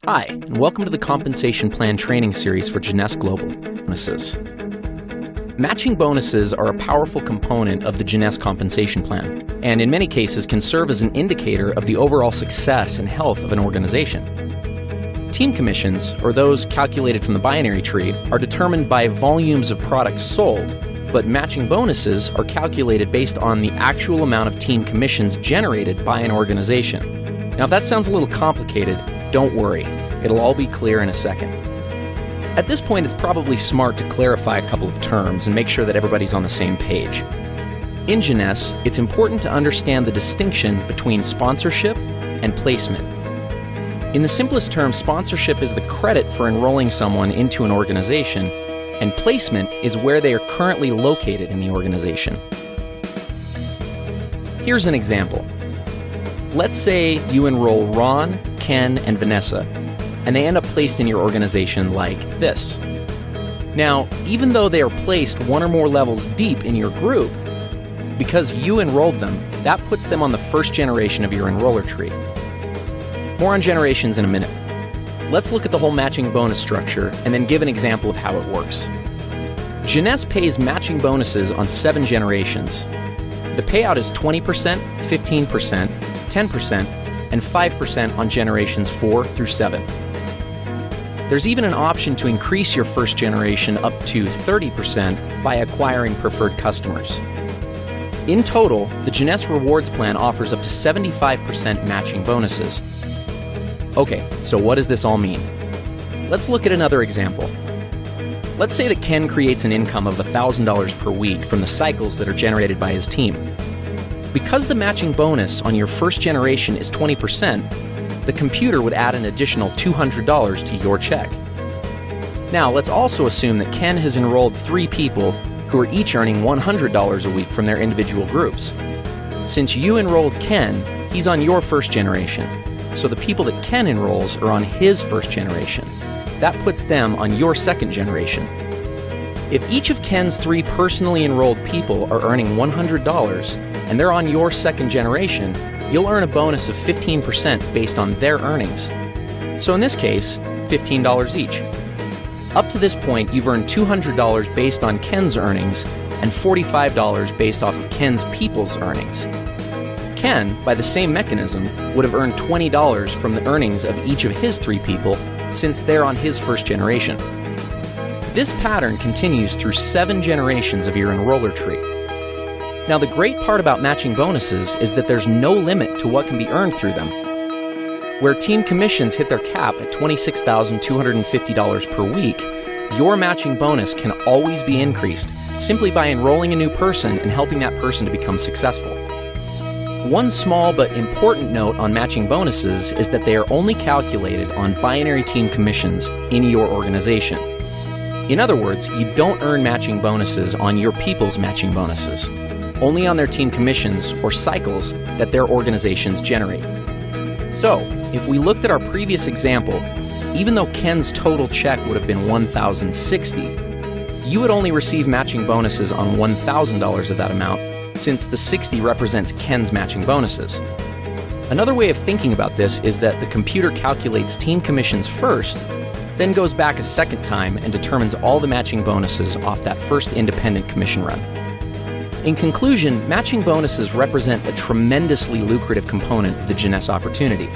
Hi, and welcome to the Compensation Plan Training Series for Jeunesse Global Bonuses. Matching bonuses are a powerful component of the Jeunesse compensation plan, and in many cases can serve as an indicator of the overall success and health of an organization. Team commissions, or those calculated from the binary tree, are determined by volumes of products sold, but matching bonuses are calculated based on the actual amount of team commissions generated by an organization. Now, if that sounds a little complicated, don't worry, it'll all be clear in a second. At this point, it's probably smart to clarify a couple of terms and make sure that everybody's on the same page. In Jeunesse, it's important to understand the distinction between sponsorship and placement. In the simplest term, sponsorship is the credit for enrolling someone into an organization, and placement is where they are currently located in the organization. Here's an example. Let's say you enroll Ron, Ken, and Vanessa, and they end up placed in your organization like this. Now, even though they are placed one or more levels deep in your group, because you enrolled them, that puts them on the first generation of your enroller tree. More on generations in a minute. Let's look at the whole matching bonus structure and then give an example of how it works. Jeunesse pays matching bonuses on 7 generations. The payout is 20%, 15%, 10%, and 5% on generations 4 through 7. There's even an option to increase your first generation up to 30% by acquiring preferred customers. In total, the Jeunesse Rewards Plan offers up to 75% matching bonuses. Okay, so what does this all mean? Let's look at another example. Let's say that Ken creates an income of $1,000 per week from the cycles that are generated by his team. Because the matching bonus on your first generation is 20%, the computer would add an additional $200 to your check. Now, let's also assume that Ken has enrolled 3 people who are each earning $100 a week from their individual groups. Since you enrolled Ken, he's on your first generation, so the people that Ken enrolls are on his first generation. That puts them on your second generation. If each of Ken's 3 personally enrolled people are earning $100 and they're on your second generation, you'll earn a bonus of 15% based on their earnings. So in this case, $15 each. Up to this point, you've earned $200 based on Ken's earnings and $45 based off of Ken's people's earnings. Ken, by the same mechanism, would have earned $20 from the earnings of each of his 3 people since they're on his first generation. This pattern continues through 7 generations of your enroller tree. Now, the great part about matching bonuses is that there's no limit to what can be earned through them. Where team commissions hit their cap at $26,250 per week, your matching bonus can always be increased simply by enrolling a new person and helping that person to become successful. One small but important note on matching bonuses is that they are only calculated on binary team commissions in your organization. In other words, you don't earn matching bonuses on your people's matching bonuses, only on their team commissions or cycles that their organizations generate. So, if we looked at our previous example, even though Ken's total check would have been $1,060, you would only receive matching bonuses on $1,000 of that amount, since the 60 represents Ken's matching bonuses. Another way of thinking about this is that the computer calculates team commissions first, then goes back a second time and determines all the matching bonuses off that first independent commission run. In conclusion, matching bonuses represent a tremendously lucrative component of the Jeunesse opportunity.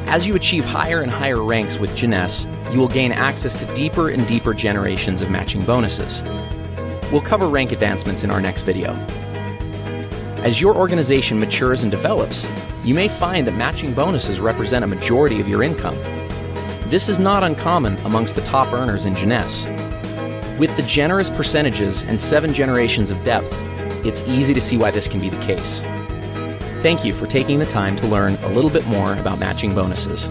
As you achieve higher and higher ranks with Jeunesse, you will gain access to deeper and deeper generations of matching bonuses. We'll cover rank advancements in our next video. As your organization matures and develops, you may find that matching bonuses represent a majority of your income. This is not uncommon amongst the top earners in Jeunesse. With the generous percentages and 7 generations of depth, it's easy to see why this can be the case. Thank you for taking the time to learn a little bit more about matching bonuses.